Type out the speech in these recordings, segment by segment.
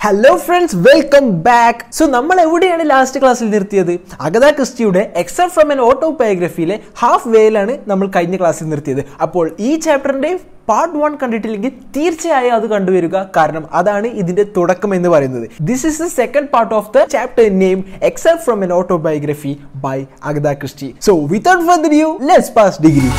Hello friends, welcome back. So നമ്മൾ എവിടെയാണ് last ക്ലാസ്സിൽ നിർത്തിയത്? അഗത ക്രിസ്റ്റിയുടെ എക്സെപ്റ്റ് ഫ്രം ആൻ ഓട്ടോബയോഗ്രഫിയിലെ ഹാഫ് വേയിലാണ് നമ്മൾ കഴിഞ്ഞ ക്ലാസ്സിൽ നിർത്തിയത്. അപ്പോൾ ഈ ചാപ്റ്ററിന്റെ പാർട്ട് 1 കണ്ടിട്ടില്ലെങ്കിൽ തീർച്ചയായും അത് കണ്ടുവരിക, കാരണം അതാണ് ഇതിന്റെ തുടക്കം എന്ന് പറയുന്നത്. This is the second part of the chapter named Excerpt from an Autobiography by Agatha Christie. So without further ado, let's pass degree.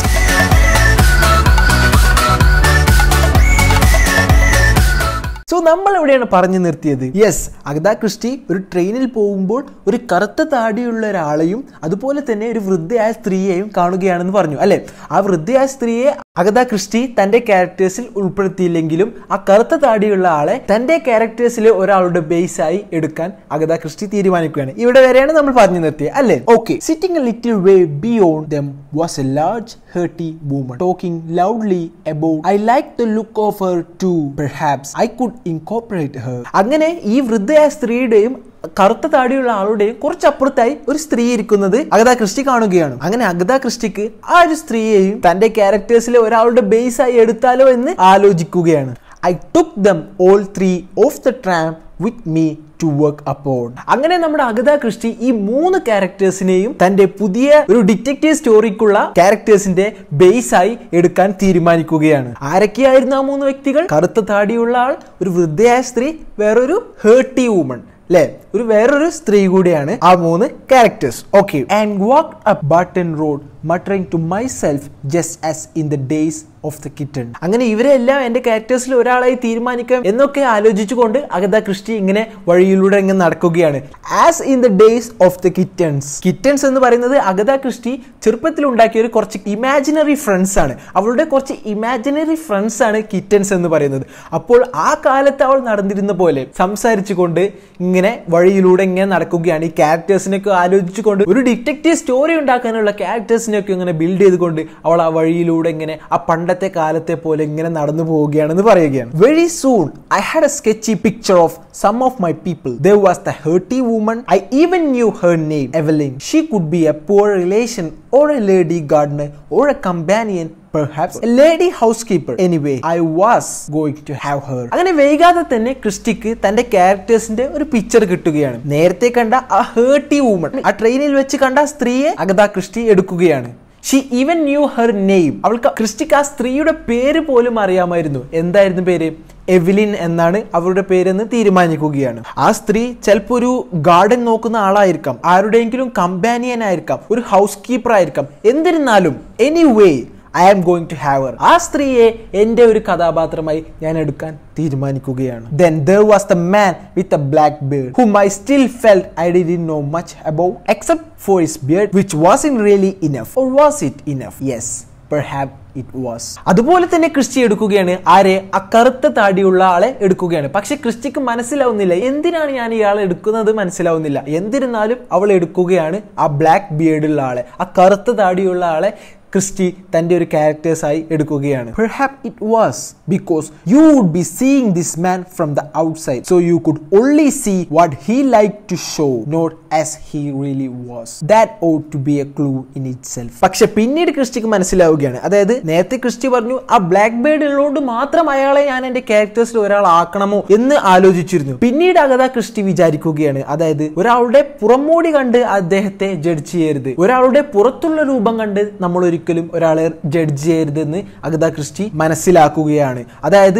So നമ്മൾ എവിടെയാണ് പറഞ്ഞു നിർത്തിയത്? യെസ്, അഗത ക്രിസ്റ്റി ഒരു ട്രെയിനിൽ പോകുമ്പോൾ ഒരു കറുത്ത താടിയുള്ള ഒരാളെയും അതുപോലെ തന്നെ ഒരു വൃദ്ധയായ സ്ത്രീയെയും കാണുകയാണെന്ന് പറഞ്ഞു അല്ലെ. ആ വൃദ്ധയായ സ്ത്രീയെ അഗത ക്രിസ്റ്റി തന്റെ ക്യാരക്ടേഴ്സിൽ ഉൾപ്പെടുത്തിയില്ലെങ്കിലും ആ കറുത്ത താടിയുള്ള ആളെ തന്റെ ക്യാരക്ടേഴ്സിലെ ഒരാളുടെ ബേസ് ആയി എടുക്കാൻ അഗത ക്രിസ്റ്റി തീരുമാനിക്കുകയാണ്. ഇവിടെ വരെയാണ് നമ്മൾ പറഞ്ഞു നിർത്തിയത് അല്ലെ. Okay. Sitting a little way beyond them was a large hearty woman talking loudly about I like the look of her too perhaps I could incorporate her. അങ്ങനെ ഈ വൃദ്ധയായ സ്ത്രീയുടെയും കറുത്ത താടിയുള്ള ആളുടെയും കുറച്ചപ്പുറത്തായി ഒരു സ്ത്രീ ഇരിക്കുന്നത് അഗത ക്രിസ്റ്റി കാണുകയാണ്. അങ്ങനെ അഗത ക്രിസ്റ്റിക്ക് ആ ഒരു സ്ത്രീയെയും തന്റെ ക്യാരക്ടേഴ്സിലെ ഒരാളുടെ ബേസ് ആയി എടുത്താലോ എന്ന് ആലോചിക്കുകയാണ്. I took them all three off the tram with me to work upon. അങ്ങനെ നമ്മുടെ അഗത ക്രിസ്റ്റി ഈ 3 ക്യാരക്ടേഴ്സിനെയും തന്റെ പുതിയ ഒരു ഡിറ്റക്റ്റീവ് സ്റ്റോറിക്കുള്ള ക്യാരക്ടേഴ്സിന്റെ ബേസ് ആയി എടുക്കാൻ തീരുമാനിക്കുകയാണ്. ആരൊക്കെയായിരുന്നു ആ 3 വ്യക്തികൾ? കറുത്ത താടിയുള്ള ആൾ, ഒരു വൃദ്ധയായ സ്ത്രീ, വേറൊരു ഹേർട്ടി വുമൺ അല്ലെ, ഒരു വേറൊരു സ്ത്രീ കൂടിയാണ് ആ 3 characters. Okay. And walked up button road muttering to myself just as in the days of the kitten. അങ്ങനെ ഇവരെല്ലാം എന്റെ ക്യാരക്ടേഴ്സിൽ ഒരാളായി തീരുമാനിക്കാം എന്നൊക്കെ ആലോചിച്ചുകൊണ്ട് അഗത ക്രിസ്റ്റി ഇങ്ങനെ വഴിയിലൂടെ ഇങ്ങനെ നടക്കുകയാണ്. As in the days of the kittens. Kittens എന്ന് പറയുന്നത് അഗത ക്രിസ്റ്റി ചെറുപ്പത്തിൽ ഉണ്ടാക്കിയ ഒരു കുറച്ച് ഇമാജിനറി ഫ്രണ്ട്സ് ആണ്. അവളുടെ കുറച്ച് ഇമാജിനറി ഫ്രണ്ട്സ് ആണ് കിറ്റൻസ് എന്ന് പറയുന്നത്. അപ്പോൾ ആ കാലത്ത് അവൾ നടന്നിരുന്ന പോലെ സംസാരിച്ചുകൊണ്ട് ഇങ്ങനെ വഴിയിലൂടെ ഇങ്ങനെ നടക്കുകയാണ്. ഈ ക്യാരക്ടേഴ്സിനൊക്കെ ആലോചിച്ചുകൊണ്ട് ഒരു ഡിറ്റക്റ്റീവ് സ്റ്റോറി ഉണ്ടാക്കാനുള്ള ക്യാരക്ടേഴ്സ് ഇങ്ങനെ ബിൽഡ് ചെയ്തുകൊണ്ട് അവൾ ആ വഴിയിലൂടെ ഇങ്ങനെ ആ പണ്ടത്തെ കാലത്തെ പോലെ ഇങ്ങനെ നടന്നു പോവുകയാണെന്ന് പറയുകയാണ്. Very soon I had a sketchy picture of some of my people. There was the hurty woman. I even knew her name, Evelyn. She could be a poor relation or a lady gardener or a companion, perhaps a lady housekeeper. Anyway, I was going to have her. അങ്ങനെ വൈകാതെ തന്നെ ക്രിസ്റ്റിക്ക് തന്റെ ക്യാരക്ടേഴ്സിന്റെ ഒരു picture കിട്ടുകയാണ്. നേരത്തെ കണ്ട ആ hearty woman, ആ ട്രെയിനിൽ വെച്ച് കണ്ട സ്ത്രീയെ അഗത ക്രിസ്റ്റി എടുക്കുകയാണ്. She even knew her name. അവൾക്ക് ക്രിസ്റ്റിക്ക് ആ സ്ത്രീയുടെ പേര് പോലും അറിയാമായിരുന്നു. എന്തായിരുന്നു പേര്? എവലിൻ എന്നാണ് അവരുടെ പേരെന്ന് തീരുമാനിക്കുകയാണ്. ആ സ്ത്രീ ചിലപ്പോൾ ഒരു ഗാർഡൻ നോക്കുന്ന ആളായിരിക്കാം, ആരുടെയെങ്കിലും കമ്പാനിയൻ ആയിരിക്കാം, ഒരു ഹൗസ് കീപ്പർ ആയിരിക്കാം. എന്നിരുന്നാലും anyway I am going to have her. ആ സ്ത്രീയെ എന്റെ ഒരു കഥാപാത്രമായി ഞാൻ എടുക്കാൻ തീരുമാനിക്കുകയാണ്. Then there was the man with a black beard whom I still felt I didn't know much about except for his beard, which wasn't really enough. Or was it enough? Yes, perhaps it was. അതുപോലെ തന്നെ Christy എടുക്കുകയാണ്. ആരെ? ആ കറുത്ത താടിയുള്ള ആളെ എടുക്കുകയാണ്. പക്ഷെ ക്രിസ്റ്റിക്ക് മനസ്സിലാവുന്നില്ല എന്തിനാണ് ഞാൻ ഇയാളെ എടുക്കുന്നത്, മനസ്സിലാവുന്നില്ല. എന്നിരുന്നാലും അവൾ എടുക്കുകയാണ് ആ ബ്ലാക്ക് ബിയർഡുള്ള ആളെ, ആ കറുത്ത താടിയുള്ള ആളെ ക്രിസ്റ്റി തന്റെ ഒരു ക്യാരക്ടേഴ്സ് ആയി എടുക്കുകയാണ്. Perhaps it was because you would be seeing this man from the outside, so you could only see what he liked to show, not as he really was. That ought to be a clue in itself. പക്ഷെ പിന്നീട് ക്രിസ്റ്റിക്ക് മനസ്സിലാവുകയാണ്. അതായത് നേരത്തെ Christy പറഞ്ഞു ആ black bird ഉള്ളതുകൊണ്ട് മാത്രം അയാളെ ഞാൻ എന്റെ ക്യാരക്ടേഴ്സിൽ ഒരാളാക്കണമോ എന്ന് ആലോചിച്ചിരുന്നു. പിന്നീട് അഗത ക്രിസ്റ്റി വിചാരിക്കുകയാണ്, അതായത് ഒരാളുടെ പുറമോടി കണ്ട് അദ്ദേഹത്തെ ജഡ്ജ് ചെയ്യരുത്, ഒരാളുടെ പുറത്തുള്ള രൂപം കണ്ട് നമ്മൾ ഒരിക്കലും ഒരാളെ ജഡ്ജ് ചെയ്യരുതെന്ന് അഗത ക്രിസ്റ്റി മനസ്സിലാക്കുകയാണ്. അതായത്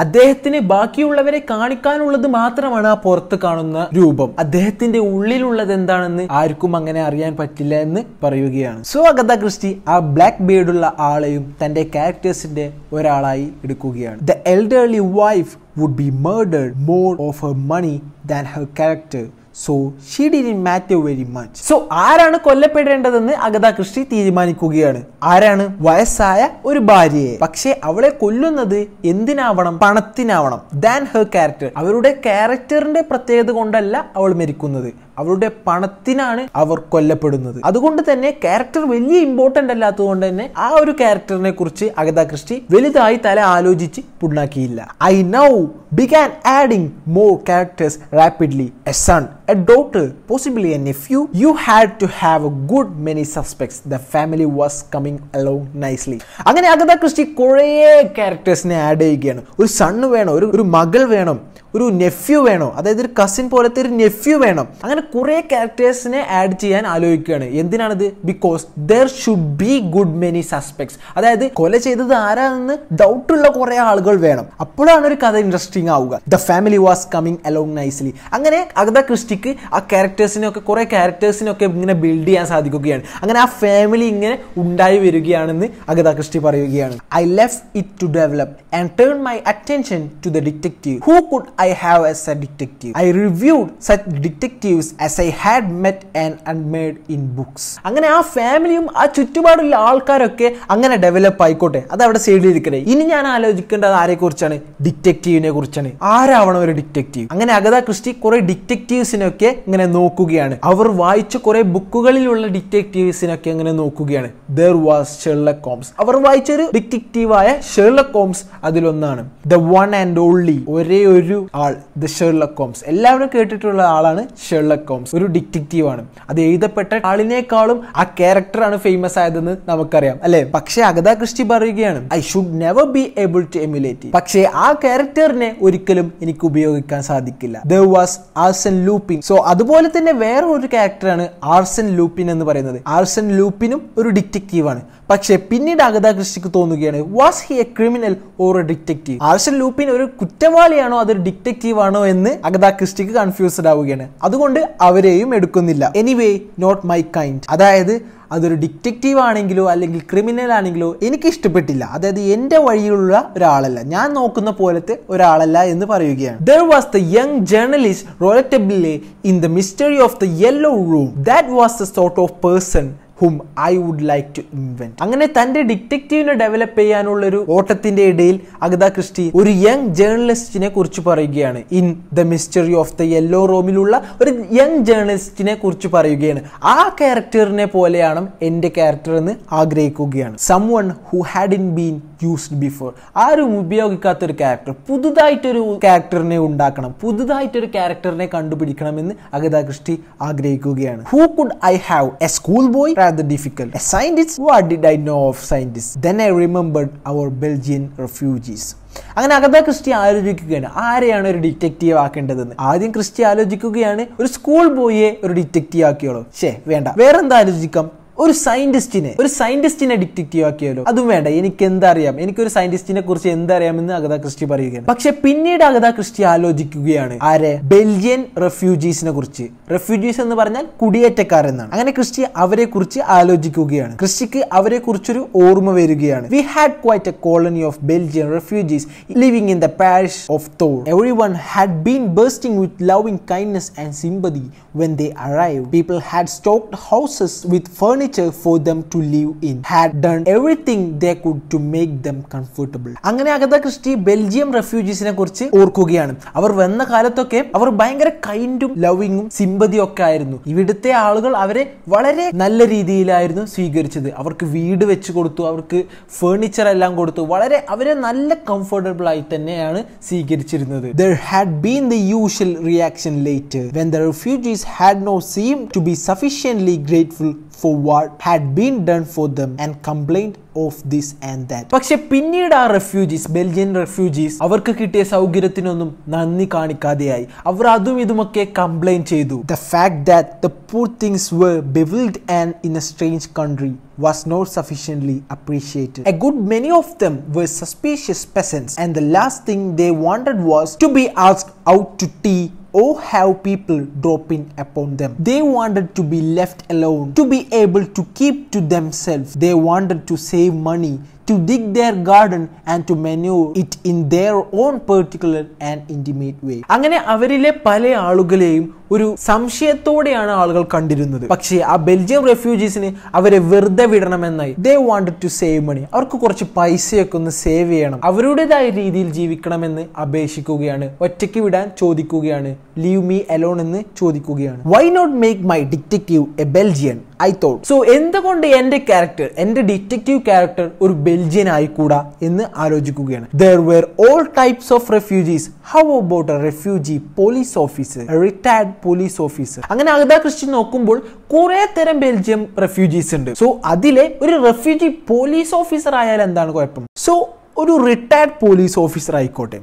അദ്ദേഹത്തിന് ബാക്കിയുള്ളവരെ കാണിക്കാനുള്ളത് മാത്രമാണ് ആ പുറത്ത് കാണുന്ന രൂപം, അദ്ദേഹത്തിന്റെ ഉള്ളിലുള്ളത് എന്താണെന്ന് ആർക്കും അങ്ങനെ അറിയാൻ പറ്റില്ല എന്ന് പറയുകയാണ്. സോ അഗത ക്രിസ്റ്റി ആ ബ്ലാക്ക് ബേർഡുള്ള ആളെയും തന്റെ ക്യാരക്ടേഴ്സിന്റെ ഒരാളായി എടുക്കുകയാണ്. The elderly wife would be murdered more of her money than her character. So she didn't matter very much. So ആരാണ് കൊല്ലപ്പെടേണ്ടതെന്ന് അഗത ക്രിസ്റ്റി തീരുമാനിക്കുകയാണ്. ആരാണ്? വയസ്സായ ഒരു ഭാര്യയെ. പക്ഷെ അവളെ കൊല്ലുന്നത് എന്തിനാവണം? പണത്തിനാവണം. Than her character. അവരുടെ ക്യാരക്ടറിന്റെ പ്രത്യേകത കൊണ്ടല്ല അവൾ മരിക്കുന്നത്, അവരുടെ പണത്തിനാണ് അവർ കൊല്ലപ്പെടുന്നത്. അതുകൊണ്ട് തന്നെ ക്യാരക്ടർ വലിയ ഇമ്പോർട്ടന്റ് അല്ലാത്തതുകൊണ്ട് തന്നെ ആ ഒരു ക്യാരക്ടറിനെ കുറിച്ച് അഗത ക്രിസ്റ്റി വലുതായി തല ആലോചിച്ച് പുണ്ണാക്കിയില്ല. I now began adding more characters rapidly. A son, a daughter, possibly a nephew. You had to have a good many suspects. The family was coming along nicely. അങ്ങനെ അഗത ക്രിസ്റ്റി കുറേ ക്യാരക്ടേഴ്സിനെ add ചെയ്യുകയാണ്. ഒരു sun വേണം, ഒരു മകൾ വേണം, ഒരു nephew വേണോ, അതായത് ഒരു കസിൻ പോലത്തെ ഒരു നെഫ്യൂ വേണം. അങ്ങനെ കുറെ ക്യാരക്ടേഴ്സിനെ ആഡ് ചെയ്യാൻ ആലോചിക്കുകയാണ്. എന്തിനാണിത്? Because there should be good many suspects. അതായത് കൊല ചെയ്തത് ആരാണെന്ന് ഡൗട്ടുള്ള കുറെ ആളുകൾ വേണം. അപ്പോഴാണ് ഒരു കഥ ഇൻട്രസ്റ്റിംഗ് ആവുക. The family was coming along nicely. അങ്ങനെ അഗത ക്രിസ്റ്റിക്ക് ആ ക്യാരക്ടേഴ്സിനൊക്കെ കുറെ ക്യാരക്ടേഴ്സിനൊക്കെ ഇങ്ങനെ ബിൽഡ് ചെയ്യാൻ സാധിക്കുകയാണ്. അങ്ങനെ ആ ഫാമിലി ഇങ്ങനെ ഉണ്ടായി വരികയാണെന്ന് അഗത ക്രിസ്റ്റി പറയുകയാണ്. I left it to develop and turn my attention to the detective who could I have as a detective. I reviewed such detectives as I had met and admired in books. അങ്ങനെ ആ ഫാമിലിയും ആ ചുറ്റുപാടുള്ള ആൾക്കാരൊക്കെ അങ്ങനെ develop ആയിക്കോട്ടെ, അത് അവിടെ സൈഡിൽ ഇരിക്കട്ടെ. ഇനി ഞാൻ ആലോചിക്കേണ്ടത് ആരെ കുറിച്ചാണ്? ഡിറ്റക്റ്റീവിനെ കുറിച്ചാണ്. ആരാവണം ഒരു ഡിറ്റക്റ്റീവ്? അങ്ങനെ അഗത ക്രിസ്റ്റി കുറെ ഡിറ്റക്റ്റീവ്സിനൊക്കെ ഇങ്ങനെ നോക്കുകയാണ്. അവർ വായിച്ച കുറെ ബുക്കുകളിലുള്ള ഡിറ്റക്റ്റീവ്സിനൊക്കെ ഇങ്ങനെ നോക്കുകയാണ്. There was Sherlock Holmes. അവർ വായിച്ചൊരു ഡിറ്റക്റ്റീവായ ഷെർലക് ഹോംസ് അതിലൊന്നാണ്. The one and only, ഒരേ ഒരു ആൾ, ദ ഷെർലക് ഹോംസ്. എല്ലാവരും കേട്ടിട്ടുള്ള ആളാണ് ഷെർലക് ഹോംസ്. ഒരു ഡിറ്റക്റ്റീവ് ആണ്. അത് എഴുതപ്പെട്ട ആളിനേക്കാളും ആ ക്യാരക്ടറാണ് ഫേമസ് ആയതെന്ന് നമുക്കറിയാം അല്ലെ. പക്ഷേ അഗത ക്രിസ്റ്റി പറയുകയാണ് I should never be able to emulate. പക്ഷേ ആ ക്യാരക്ടറിനെ ഒരിക്കലും എനിക്ക് ഉപയോഗിക്കാൻ സാധിക്കില്ല. There was Arsene Lupin. So അതുപോലെ തന്നെ വേറെ ഒരു ക്യാരക്ടറാണ് ആർസൻ ലൂപ്പിൻ എന്ന് പറയുന്നത്. ആർസൻ ലൂപ്പിനും ഒരു ഡിറ്റക്റ്റീവ് ആണ്. പക്ഷേ പിന്നീട് അഗത ക്രിസ്റ്റിക്ക് തോന്നുകയാണ് was he a criminal or a detective? Arsene Lupin ഒരു കുറ്റവാളിയാണോ അതൊരു ഡിറ്റക്റ്റീവ് ആണോ എന്ന് അഗത ക്രിസ്റ്റിക്ക് കൺഫ്യൂസ്ഡ് ആവുകയാണ്. അതുകൊണ്ട് അവരെയും എടുക്കുന്നില്ല. Anyway not my kind. അതായത് അതൊരു ഡിറ്റക്റ്റീവ് ആണെങ്കിലോ അല്ലെങ്കിൽ ക്രിമിനൽ ആണെങ്കിലോ എനിക്ക് ഇഷ്ടപ്പെട്ടില്ല. അതായത് എന്റെ വഴിയിലുള്ള ഒരാളല്ല, ഞാൻ നോക്കുന്ന പോലത്തെ ഒരാളല്ല എന്ന് പറയുകയാണ്. There was the young journalist Rouletabille in the mystery of the yellow room. That was the sort of person whom I would like to invent. അങ്ങനെ തന്റെ ഡിറ്റക്റ്റീവിനെ ഡെവലപ്പ് ചെയ്യാനുള്ള ഒരു ഓട്ടത്തിന്റെ ഇടയിൽ അഗത ക്രിസ്റ്റി ഒരു യങ് ജേർണലിസ്റ്റിനെ കുറിച്ച് പറയുകയാണ്. In the mystery of the yellow റൂമിലുള്ള ഒരു യങ് ജേർണലിസ്റ്റിനെ കുറിച്ച് പറയുകയാണ്. ആ ക്യാരക്ടറിനെ പോലെയാണ് എന്റെ ക്യാരക്ടർ എന്ന് ആഗ്രഹിക്കുകയാണ്. someone who hadn't been used before. ആരും ഉപയോഗിക്കാത്ത ഒരു ക്യാരക്ടർ, പുതുതായിട്ടൊരു ക്യാരക്ടറിനെ ഉണ്ടാക്കണം, പുതുതായിട്ടൊരു ക്യാരക്ടറിനെ കണ്ടുപിടിക്കണം എന്ന് അഗത ക്രിസ്റ്റി ആഗ്രഹിക്കുകയാണ്. Who could I have? A schoolboy? Rather difficult. A scientist? What did I know of scientists? Then I remembered our Belgian refugees. അങ്ങനെ അഗത ക്രിസ്റ്റി ആലോചിക്കുകയാണ് ആരെയാണ് ഒരു ഡിറ്റക്റ്റീവ് ആക്കേണ്ടതെന്ന്. ആദ്യം ക്രിസ്റ്റി ആലോചിക്കുകയാണ് ഒരു സ്കൂൾ ബോയിയെ ഒരു ഡിറ്റക്റ്റീവ് ആക്കിയോളൂ. വേണ്ട, വേറെന്താ ആലോചിക്കാം? ഒരു സയന്റിസ്റ്റിനെ ഡിറ്റക്റ്റീവ് ആക്കിയാലോ? അതും വേണ്ട, എനിക്ക് എന്തറിയാം, എനിക്കൊരു സയന്റിസ്റ്റിനെ കുറിച്ച് എന്തറിയാമെന്ന് അഗത ക്രിസ്റ്റി പറയുകയാണ്. പക്ഷെ പിന്നീട് അഗത ക്രിസ്റ്റി ആലോചിക്കുകയാണ് ആരെ? ബെൽജിയൻ റെഫ്യൂജീസിനെ കുറിച്ച്. റെഫ്യൂജീസ് എന്ന് പറഞ്ഞാൽ കുടിയേറ്റക്കാരെന്നാണ്. അങ്ങനെ ക്രിസ്റ്റി അവരെ കുറിച്ച് ആലോചിക്കുകയാണ്. ക്രിസ്റ്റിക്ക് അവരെ കുറിച്ചൊരു ഓർമ്മ വരികയാണ്. We had quite a colony of Belgian refugees living in the parish of Tor. Everyone had been bursting with loving kindness and sympathy when they arrived. People had stocked houses with furniture for them to live in, had done everything they could to make them comfortable. അങ്ങനെ Agatha Christy Belgium റെഫ്യൂജീസിനെ കുറിച്ച് ഓർക്കുകയാണ്. അവർ വന്ന കാലത്തൊക്കെ അവർ ഭയങ്കര കൈൻഡും ലവിങ്ങും സിമ്പതിയും ഒക്കെ ആയിരുന്നു. ഇവിടുത്തെ ആളുകൾ അവരെ വളരെ നല്ല രീതിയിലായിരുന്നു സ്വീകരിച്ചത്. അവർക്ക് വീട് വെച്ച് കൊടുത്തു, അവർക്ക് ഫേർണിച്ചർ എല്ലാം കൊടുത്തു, അവരെ നല്ല കംഫർട്ടബിൾ ആയി തന്നെയാണ് സ്വീകരിച്ചിരുന്നത്. There had been the usual reaction later when the refugees had no seemed to be sufficiently grateful for what had been done for them and complained of this and that. പക്ഷെ പിന്നീട് ആ Belgian refugees അവർക്ക് കിട്ടിയ സൗകര്യത്തിനൊന്നും നന്ദി കാണിക്കാതെയായി. അവർ അതും ഇതുമൊക്കെ complain ചെയ്തു. The fact that the poor things were bewildered and in a strange country was not sufficiently appreciated. A good many of them were suspicious peasants, and the last thing they wanted was to be asked out to tea or have people drop in upon them. They wanted to be left alone, to be able to keep to themselves. They wanted to save money, to dig their garden and to manure it in their own particular and intimate way. അങ്ങനെ അവരിലെ പല ആളുകളെയും ഒരു സംശയത്തോടെയാണ് ആളുകൾ കണ്ടിരുന്നത്. പക്ഷേ ആ Belgium റെഫ്യൂജീസിന് അവരെ വെറുതെ വിടണമെന്നായി. They wanted to save money. അവർക്ക് കുറച്ച് പൈസയൊക്കെ ഒന്ന് സേവ് ചെയ്യണം, അവരുടേതായ രീതിയിൽ ജീവിക്കണമെന്ന് അപേക്ഷിക്കുകയാണ്. ഒറ്റയ്ക്ക് വിടാൻ ചോദിക്കുകയാണ്. ലീവ് മീ അലോൺ എന്ന് ചോദിക്കുകയാണ്. Why not make my detective a Belgian I thought. So എന്തുകൊണ്ട് എന്റെ ക്യാരക്ടർ, എന്റെ ഡിറ്റക്റ്റീവ് ക്യാരക്ടർ ഒരു ബെൽജിയൻ ആയിക്കൂടാ എന്ന് ആലോചിക്കുകയാണ്. There were all types of refugees. How about a refugee police officer, a retired police officer? അങ്ങനെ അഗത ക്രിസ്റ്റി നോക്കുമ്പോൾ കുറെ തരം ബെൽജിയം റെഫ്യൂജീസ് ഉണ്ട്. സോ അതിലെ ഒരു റെഫ്യൂജി പോലീസ് ഓഫീസർ ആയാൽ എന്താണ് കുഴപ്പം? സോ ഒരു റിട്ടയർഡ് പോലീസ് ഓഫീസർ ആയിക്കോട്ടെ,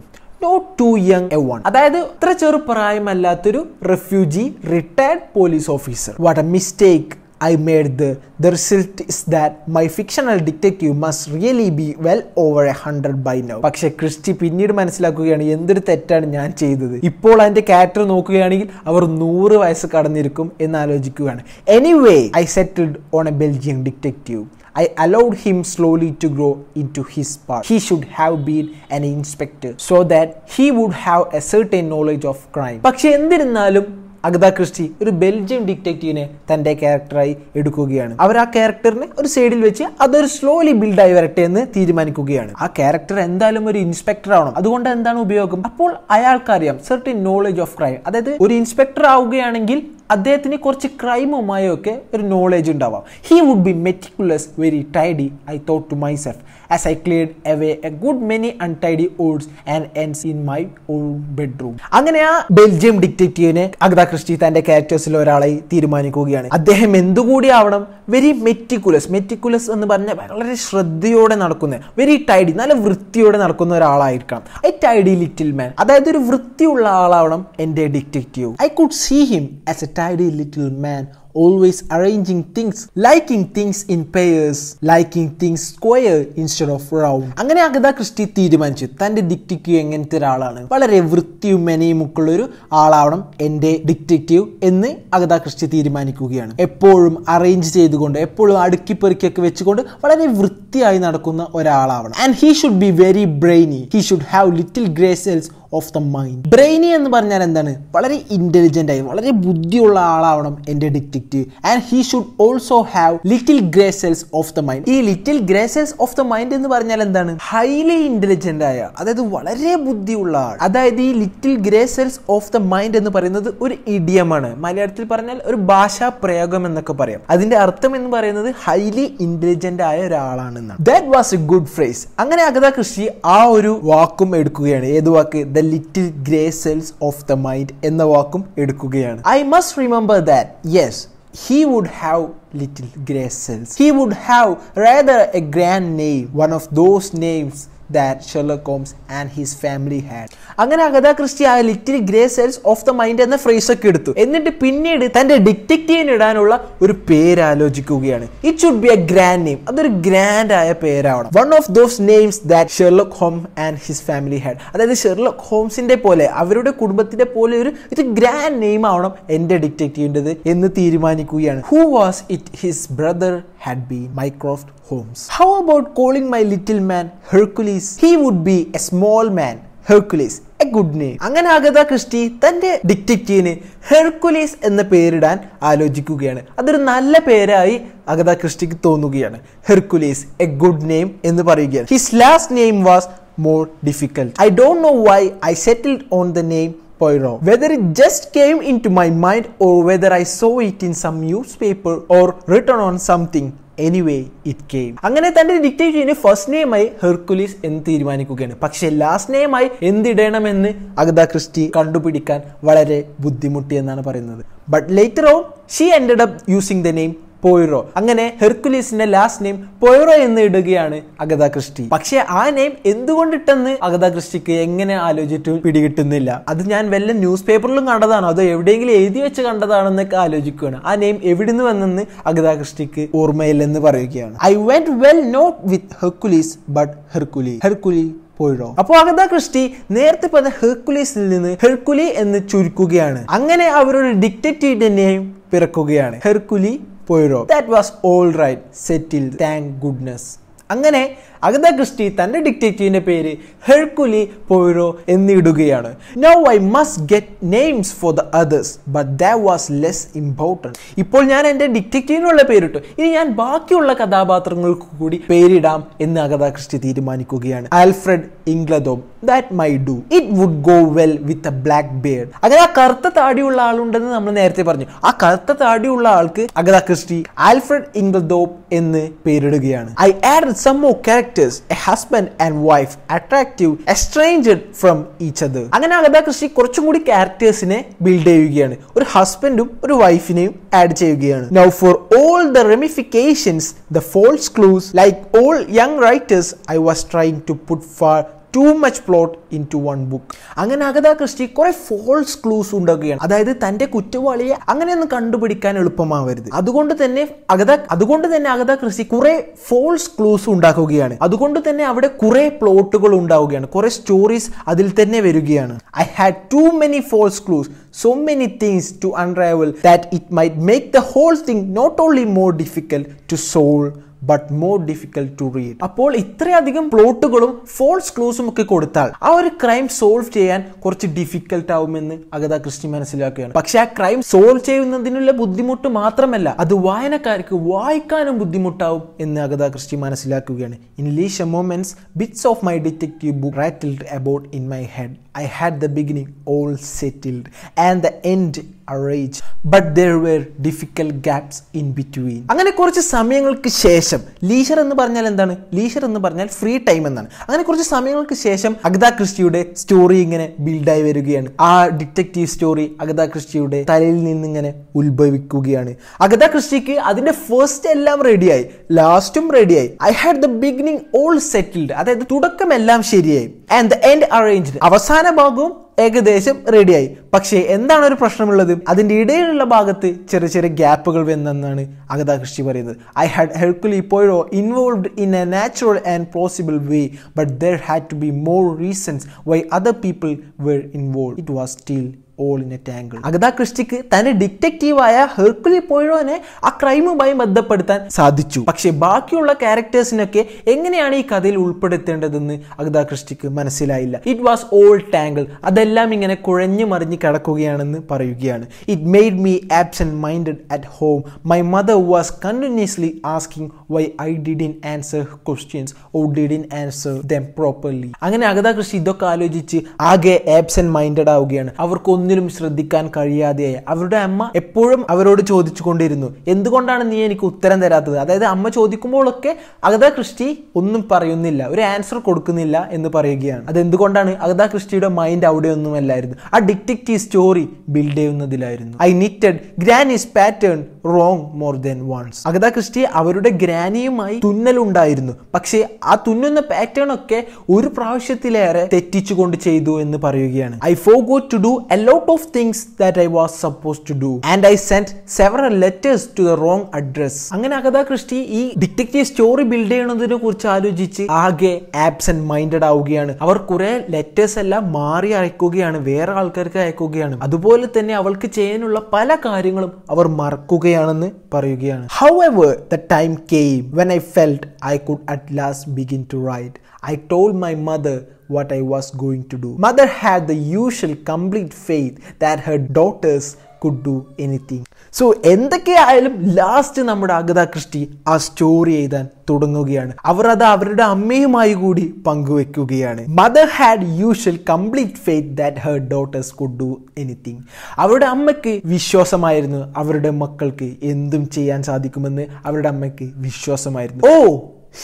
not too young a one, അതായത് ഇത്ര ചെറുപ്രായമല്ലാത്തൊരു refugee retired police officer. What a mistake I made. The result is that my fictional detective must really be well over 100 by now. പക്ഷെ Christy പിന്നീട് മനസ്സിലാക്കുകയാണ് എന്തൊരു തെറ്റാണ് ഞാൻ ചെയ്തത്. ഇപ്പോൾ അതിന്റെ ക്യാരക്ടർ നോക്കുകയാണെങ്കിൽ അവർ 100 വയസ്സ് കടന്നിരിക്കും എന്ന് ആലോചിക്കുകയാണ്. Anyway, I settled on a Belgian detective. I allowed him slowly to grow into his part. He should have been an inspector so that he would have a certain knowledge of crime. പക്ഷെ എന്നിരുന്നാലും Agatha Christie ഒരു Belgium ഡിറ്റക്റ്റീവിനെ തന്റെ ക്യാരക്ടറായി എടുക്കുകയാണ്. അവർ ആ ക്യാരക്ടറിനെ ഒരു സൈഡിൽ വെച്ച് അതൊരു സ്ലോലി ബിൽഡ് ആയി വരട്ടെ എന്ന് തീരുമാനിക്കുകയാണ്. ആ ക്യാരക്ടർ എന്തായാലും ഒരു ഇൻസ്പെക്ടർ ആവണം. അതുകൊണ്ട് എന്താണ് ഉപയോഗം? അപ്പോൾ അയാൾക്കറിയാം സർട്ടൻ നോളജ് ഓഫ് ക്രൈം. അതായത് ഒരു ഇൻസ്പെക്ടർ ആവുകയാണെങ്കിൽ അദ്ദേഹത്തിന് കുറച്ച് ക്രൈമുമായോ ഒക്കെ ഒരു നോളേജ് ഉണ്ടാവാം. He would be meticulous, very tidy, I thought to myself as I cleared away a good many untidy odds and ends in my own bedroom. അങ്ങനെ ആ ബെൽജിയം ഡിറ്റക്റ്റീവിനെ അഗത ക്രിസ്റ്റി തന്റെ ക്യാരക്ടേഴ്സിൽ ഒരാളായി തീരുമാനിക്കുകയാണ്. അദ്ദേഹം എന്തുകൂടി ആവണം? Very meticulous. മെറ്റിക്കുലസ് എന്ന് പറഞ്ഞാൽ വളരെ ശ്രദ്ധയോടെ നടക്കുന്ന, വെരി ടൈഡി, നല്ല വൃത്തിയോടെ നടക്കുന്ന ഒരാളായിരിക്കണം. ഐ ടൈഡി ലിറ്റിൽ മാൻ, അതായത് ഒരു വൃത്തിയുള്ള ആളാവണം എന്റെ detective. I could see him as a tidy little man, always arranging things, liking things in pairs, liking things square instead of round. അങ്ങനെ അഗത ക്രിസ്റ്റി തീരുമാനിച്ചു തന്റെ ഡിറ്റക്റ്റീവ് എങ്ങനത്തെ ഒരാളാണ്, വളരെ വൃത്തിയും മെനയും ഒക്കെ ഉള്ള ഒരു ആളാവണം എന്റെ ഡിറ്റക്റ്റീവ് എന്ന് അഗത ക്രിസ്റ്റി തീരുമാനിക്കുകയാണ്. എപ്പോഴും അറേഞ്ച് ചെയ്തുകൊണ്ട്, എപ്പോഴും അടുക്കി പെറുക്കിയൊക്കെ വെച്ചുകൊണ്ട് വളരെ വൃത്തിയായി നടക്കുന്ന ഒരാളാവണം. And he should be very brainy. He should have little grey cells of the mind. Brainy എന്ന് പറഞ്ഞാൽ എന്താണ്? വളരെ ഇന്റലിജന്റ് ആയി, വളരെ ബുദ്ധിയുള്ള ആളാവണം എന്റെ detective. And he should also have little grey cells of the mind. ഈ little grey cells of the mind എന്ന് പറഞ്ഞാൽ എന്താണ്? ഹൈലി ഇന്റലിജന്റ് ആയ, അതായത് വളരെ ബുദ്ധിയുള്ള ആൾ. അതായത് ഈ little grey cells of the mind എന്ന് പറയുന്നത് ഒരു ഇഡിയമാണ്. മലയാളത്തിൽ പറഞ്ഞാൽ ഒരു ഭാഷാ പ്രയോഗം എന്നൊക്കെ പറയാം. അതിന്റെ അർത്ഥം എന്ന് പറയുന്നത് ഹൈലി ഇന്റലിജന്റ് ആയ ഒരാളാണെന്നാണ്. That was a good phrase. അങ്ങനെ അഗത ക്രിസ്റ്റി ആ ഒരു വാക്കും എടുക്കുകയാണ്. ഏത് വാക്ക്? The little grey cells of the mind എന്ന വാക്കും എടുക്കുകയാണ്. I must remember that. Yes, he would have little gray cells. He would have rather a grand name, one of those names that Sherlock Holmes and his family had. അങ്ങനെ Agatha Christie ആ little grey cells of the mind എന്ന phrase ഒക്കെ എടുത്തു. എന്നിട്ട് പിന്നീട് തന്റെ ഡിറ്റക്റ്റീവിന് ഇടാനുള്ള ഒരു പേര് ആലോചിക്കുകയാണ്. It should be a grand name. അതൊരു ഗ്രാൻഡ് ആയ പേരാവണം. One of those names that Sherlock Holmes and his family had. അതായത് ഷെർലോക്ക് ഹോംസിന്റെ പോലെ, അവരുടെ കുടുംബത്തിന്റെ പോലെ ഒരു ഗ്രാൻഡ് നെയിം ആവണം എന്റെ ഡിറ്റക്റ്റീവിൻ്റെത് എന്ന് തീരുമാനിക്കുകയാണ്. Who was it? His brother had been Mycroft Holmes. How about calling my little man Hercules? He would be a small man. Hercules, a good name. അങ്ങനെ അഗത ക്രിസ്റ്റി തന്റെ ഡിറ്റക്റ്റീവിന് ഹെർക്കുലീസ് എന്ന പേരിടാൻ ആലോചിക്കുകയാണ്. അതൊരു നല്ല പേരായി അഗത ക്രിസ്റ്റിക്ക് തോന്നുകയാണ്. ഹെർക്കുലീസ്, എ ഗുഡ് നെയിം എന്ന് പറയുകയാണ്. His last name was more difficult. I don't know why I settled on the name Poirot. Whether it just came into my mind or whether I saw it in some newspaper or written on something. Anyway, it came. അങ്ങനെ തന്റെ ഡിറ്റക്റ്റീവിന് first നെയിമായി Hercules എന്ന് തീരുമാനിക്കുകയാണ്. പക്ഷെ last നെയിമായി എന്തിടണമെന്ന് Agatha Christie കണ്ടുപിടിക്കാൻ വളരെ ബുദ്ധിമുട്ടി എന്നാണ് പറയുന്നത്. But later on she ended up using the name Poirot. അങ്ങനെ ഹെർക്കുലീസിന്റെ ലാസ്റ്റ് നെയിം പോയിറോ എന്ന് ഇടുകയാണ് അഗത ക്രിസ്റ്റി. പക്ഷെ ആ നെയിം എന്തുകൊണ്ടിട്ടെന്ന് അഗത ക്രിസ്റ്റിക്ക് എങ്ങനെ ആലോചിച്ചിട്ട് പിടികിട്ടുന്നില്ല. അത് ഞാൻ വല്ല ന്യൂസ് പേപ്പറിലും കണ്ടതാണോ അതോ എവിടെയെങ്കിലും എഴുതി വെച്ച് കണ്ടതാണെന്നൊക്കെ ആലോചിക്കുകയാണ്. ആ നെയിം എവിടുന്ന് വന്നെന്ന് അഗത ക്രിസ്റ്റിക്ക് ഓർമ്മയില്ലെന്ന് പറയുകയാണ്. I went well not with Hercules but Hercule Poirot. അപ്പോ അഗത ക്രിസ്റ്റി നേരത്തെ പറഞ്ഞ ഹെർക്കുലീസിൽ നിന്ന് ഹെർക്കുലി എന്ന് ചുരുക്കുകയാണ്. അങ്ങനെ അവരുടെ ഡിറ്റക്റ്റീവിന്റെ നെയിം പിറക്കുകയാണ്, Hercule Poirot. That was all right, settled, thank goodness. അങ്ങനെ അഗത ക്രിസ്റ്റി തന്റെ ഡിറ്റക്റ്റീവിന്റെ പേര് ഹെർക്കുലി പോയിറോ എന്നിടുകയാണ്. Now I must get names for the others but that was less important. ഇപ്പോൾ ഞാൻ എന്റെ ഡിറ്റക്റ്റീവിനുള്ള പേരിട്ടു, ഇനി ഞാൻ ബാക്കിയുള്ള കഥാപാത്രങ്ങൾക്ക് കൂടി പേരിടാം എന്ന് അഗത ക്രിസ്റ്റി തീരുമാനിക്കുകയാണ്. Alfred Inglethorp, that might do. It would go well with a black beard. അങ്ങനെ ആ കറുത്ത താടിയുള്ള ആളുണ്ടെന്ന് നമ്മൾ നേരത്തെ പറഞ്ഞു. ആ കറുത്ത താടിയുള്ള ആൾക്ക് അഗത ക്രിസ്റ്റി ആൽഫ്രഡ് ഇംഗ്ലദോബ് എന്ന് പേരിടുകയാണ്. I added some more characters, a husband and wife, attractive, estranged from each other. അങ്ങനെ അഗത ക്രിസ്റ്റി കുറച്ചും കൂടി ക്യാരക്ടേഴ്സിനെ ബിൽഡ് ചെയ്യുകയാണ്. ഒരു ഹസ്ബൻഡും ഒരു വൈഫിനെയും ആഡ് ചെയ്യുകയാണ്. Now for all the ramifications, the false clues, like all young writers, I was trying to put far too much plot into one book. അങ്ങനെ Agatha Christy കുറെ ഫോൾസ് ക്ലൂസ് ഉണ്ടാക്കുകയാണ്. അതായത് തന്റെ കുറ്റവാളിയെ അങ്ങനെയൊന്നും കണ്ടുപിടിക്കാൻ എളുപ്പമാവരുത്. അതുകൊണ്ട് തന്നെ അഗത ക്രിസ്റ്റി കുറെ ഫോൾസ് ക്ലൂസ് ഉണ്ടാക്കുകയാണ്. അതുകൊണ്ട് തന്നെ അവിടെ കുറെ പ്ലോട്ടുകൾ ഉണ്ടാവുകയാണ്, കുറെ സ്റ്റോറീസ് അതിൽ തന്നെ വരികയാണ്. I had too many false clues, so many things to unravel that it might make the whole thing not only more difficult to solve but more difficult to read. അപ്പോൾ ഇത്രയധികം പ്ലോട്ടുകളും ഫോൾസ് ക്ലൂസും ഒക്കെ കൊടുത്താൽ ആ ഒരു crime solve ചെയ്യാൻ കുറച്ച് difficult ആവുമെന്ന് Agatha Christy മനസ്സിലാക്കുകയാണ്. പക്ഷെ ആ ക്രൈം സോൾവ് ചെയ്യുന്നതിനുള്ള ബുദ്ധിമുട്ട് മാത്രമല്ല, അത് വായനക്കാർക്ക് വായിക്കാനും ബുദ്ധിമുട്ടാവും എന്ന് അഗത ക്രിസ്റ്റി മനസ്സിലാക്കുകയാണ്. In leisure moments, bits of my detective book rattled about in my head. I had the beginning all settled and the end arranged, but there were difficult gaps in between. അങ്ങനെ കുറച്ച് സമയങ്ങൾക്ക് ശേഷം, leisure എന്ന് പറഞ്ഞാൽ എന്താണ്? Leisure എന്ന് പറഞ്ഞാൽ free time എന്നാണ്. അങ്ങനെ കുറച്ച് സമയങ്ങൾക്ക് ശേഷം അഗത ക്രിസ്റ്റിയുടെ സ്റ്റോറി ഇങ്ങനെ ബിൽഡായി വരികയാണ്. ആ ഡിറ്റക്റ്റീവ് സ്റ്റോറി അഗത ക്രിസ്റ്റിയുടെ തലയിൽ നിന്ന് ഇങ്ങനെ ഉത്ഭവിക്കുകയാണ്. അഗത ക്രിസ്റ്റിക്ക് അതിന്റെ ഫസ്റ്റ് എല്ലാം റെഡിയായി, ലാസ്റ്റും റെഡിയായി. I had the beginning all settled, അതായത് തുടക്കം എല്ലാം ശരിയായി. ആൻഡ് ദ എൻഡ് അറേഞ്ച്ഡ്, അവസാന ഭാഗവും ഏകദേശം റെഡിയായി. പക്ഷേ എന്താണ് ഒരു പ്രശ്നമുള്ളത്? അതിന്റെ ഇടയിലുള്ള ഭാഗത്ത് ചെറിയ ചെറിയ ഗ്യാപ്പുകൾ വന്നെന്നാണ് അഗത ക്രിസ്റ്റി പറയുന്നത്. I had Hercule Poirot involved in a natural and possible way, but there had to be more reasons why other people were involved. It was still all in a tangle. Agatha ക്രിസ്റ്റിക്ക് തന്റെ ഡിറ്റക്റ്റീവായ ഹെർക്കുലി പോയിറോനെ ആ ക്രൈമുമായി ബന്ധപ്പെടുത്താൻ സാധിച്ചു. പക്ഷെ ബാക്കിയുള്ള ക്യാരക്ടേഴ്സിനൊക്കെ എങ്ങനെയാണ് ഈ കഥയിൽ ഉൾപ്പെടുത്തേണ്ടതെന്ന് അഗത ക്രിസ്റ്റിക്ക് മനസ്സിലായില്ല. ഇറ്റ് വാസ് ഓൾ ടാങ്കിൾ, അതെല്ലാം ഇങ്ങനെ കുഴഞ്ഞു മറിഞ്ഞ് കിടക്കുകയാണെന്ന് പറയുകയാണ്. It made me absent minded at home. My mother was continuously asking why I didn't answer questions or didn't answer them properly. അങ്ങനെ അഗത ക്രിസ്റ്റി ഇതൊക്കെ ആലോചിച്ച് ആകെ ആബ്സെന്റ് മൈൻഡഡ് ആവുകയാണ്. അവർക്ക് ഒന്നിലും ശ്രദ്ധിക്കാൻ കഴിയാതെയായി. അവരുടെ അമ്മ എപ്പോഴും അവരോട് ചോദിച്ചു കൊണ്ടിരുന്നു, എന്തുകൊണ്ടാണ് നീ എനിക്ക് ഉത്തരം തരാത്തത്? അതായത് അമ്മ ചോദിക്കുമ്പോഴൊക്കെ അഗത ക്രിസ്റ്റി ഒന്നും പറയുന്നില്ല, ഒരു ആൻസർ കൊടുക്കുന്നില്ല എന്ന് പറയുകയാണ്. അതെന്തുകൊണ്ടാണ്? അഗത ക്രിസ്റ്റിയുടെ മൈൻഡ് അവിടെ ഒന്നുമല്ലായിരുന്നു, ആ ഡിറ്റക്റ്റീവ് സ്റ്റോറി ബിൽഡ് ചെയ്യുന്നതിലായിരുന്നു. I knitted granny's pattern wrong more than once. Agatha Christie അവരുടെ ഗ്രാനിയുമായി തുന്നലുണ്ടായിരുന്നു, പക്ഷേ ആ തുന്നുന്ന പാറ്റേൺ ഒക്കെ ഒരു പ്രാവശ്യത്തിലേറെ തെറ്റിച്ചുകൊണ്ട് ചെയ്തു എന്ന് പറയുകയാണ്. I forgot to do a lot of things that I was supposed to do and I sent several letters to the wrong address. അങ്ങനെ അഗത ക്രിസ്റ്റി ഈ ഡിറ്റക്റ്റീവ് സ്റ്റോറി ബിൽഡ് ചെയ്യുന്നതിനെ കുറിച്ച് ആലോചിച്ച് ആകെ ആബ്സെന്റ് മൈൻഡഡ് ആവുകയാണ്. അവർ കുറെ ലെറ്റേഴ്സ് എല്ലാം മാറി അയക്കുകയാണ്, വേറെ ആൾക്കാർക്ക് അയക്കുകയാണ്. അതുപോലെ തന്നെ അവൾക്ക് ചെയ്യാനുള്ള പല കാര്യങ്ങളും അവർ മറക്കുകയാണെന്ന് പറയുകയാണ്. However, the time came when I felt I could at last begin to write. I told my mother what I was going to do. Mother had the usual complete faith that her daughters could do anything. So എന്തൊക്കെയായാലും last നമ്മുടെ Agatha Christie ആ story എഴുതാൻ തുടങ്ങുകയാണ്. അവർ അത് അവരുടെ അമ്മയുമായി കൂടി പങ്കുവെക്കുകയാണ്. Mother had usual complete faith that her daughters could do anything. അവരുടെ അമ്മയ്ക്ക് വിശ്വാസമായിരുന്നു അവരുടെ മക്കൾക്ക് എന്തും ചെയ്യാൻ സാധിക്കുമെന്ന് അവരുടെ അമ്മയ്ക്ക് വിശ്വാസമായിരുന്നു. ഓ,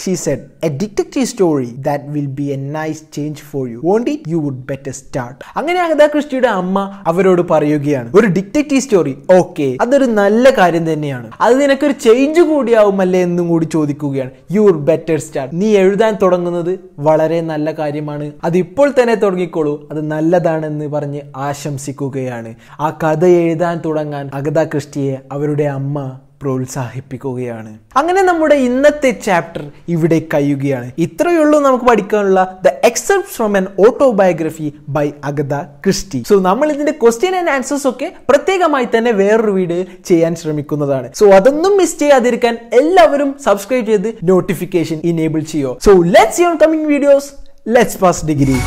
she said, a detective story that will be a nice change for you, won't it? You would better start. അങ്ങനെ അഗത ക്രിസ്റ്റിയുടെ അമ്മ അവരോട് പറയുകയാണ്, ഒരു ഡിറ്റക്റ്റീവ് സ്റ്റോറി, ഓക്കെ, അതൊരു നല്ല കാര്യം തന്നെയാണ്, അത് നിനക്കൊരു ചേഞ്ച് കൂടിയാവുമല്ലേ എന്നും കൂടി ചോദിക്കുകയാണ്. You would better start. നീ എഴുതാൻ തുടങ്ങുന്നത് വളരെ നല്ല കാര്യമാണ്, അത് ഇപ്പോൾ തന്നെ തുടങ്ങിക്കോളൂ, അത് നല്ലതാണെന്ന് പറഞ്ഞ് ആശംസിക്കുകയാണ്. ആ കഥ എഴുതാൻ തുടങ്ങാൻ അഗത ക്രിസ്റ്റിയെ അവരുടെ അമ്മ പ്രോത്സാഹിപ്പിക്കുകയാണ്. അങ്ങനെ നമ്മുടെ ഇന്നത്തെ ചാപ്റ്റർ ഇവിടെ കഴിയുകയാണ്. ഇത്രയുള്ളൂ നമുക്ക് പഠിക്കാനുള്ള the excerpts from an autobiography by Agatha Christie. So നമ്മൾ ഇതിന്റെ ക്വസ്റ്റ്യൻ ആൻഡ് ആൻസേഴ്സ് ഒക്കെ പ്രത്യേകമായി തന്നെ വേറൊരു വീഡിയോ ചെയ്യാൻ ശ്രമിക്കുന്നതാണ്. സോ അതൊന്നും മിസ് ചെയ്യാതിരിക്കാൻ എല്ലാവരും സബ്സ്ക്രൈബ് ചെയ്ത് നോട്ടിഫിക്കേഷൻ ഇനേബിൾ ചെയ്യോ. So let's see on coming videos. Let's pass degree.